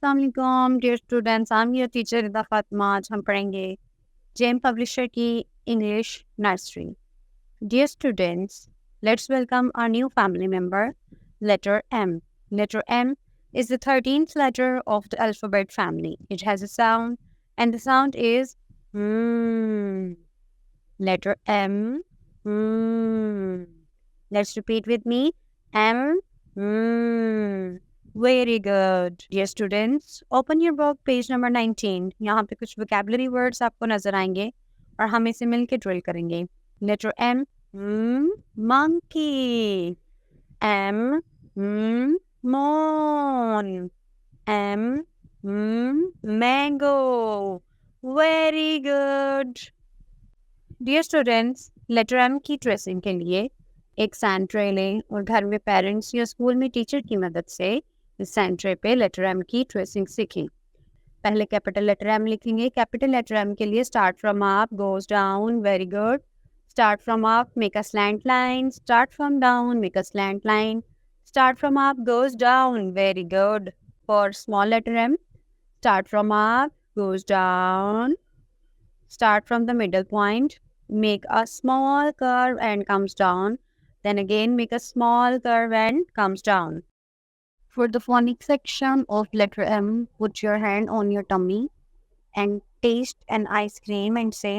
अस्सलाम वालेकुम dear students, I am your teacher Rida Fatima. आज हम पढ़ेंगे जेम पब्लिशर की English nursery. Dear students, let's welcome our new family member, letter M. Letter M is the 13th letter of the alphabet family. It has a sound, and the sound is hmm. Letter M. Hmm. Let's repeat with me. M. Hmm. Very good. Dear students, open your book, page number 19. यहाँ पे कुछ vocabulary words आपको नजर आएंगे और हम इसे मिलके drill करेंगे. Letter M. Monkey. M. Moon. M. Mango. Very good. Dear students, letter M की ट्रेसिंग के लिए एक सैंड ट्रे लें और घर में पेरेंट्स या स्कूल में टीचर की मदद से इस सैंड ट्रे पे लेटर एम की ट्रेसिंग सीखें। पहले कैपिटल लेटर एम लिखेंगे। कैपिटल लेटर एम के लिए start from up, goes down, very good. Start from up, make a slant line. Start from down, make a slant line. Start from up, goes down, very good. For small letter M, start from up, goes down, start from the middle point, make a small curve and comes down, then again make a small curve and comes down. For the phonics section of letter M, put your hand on your tummy and taste an ice cream and say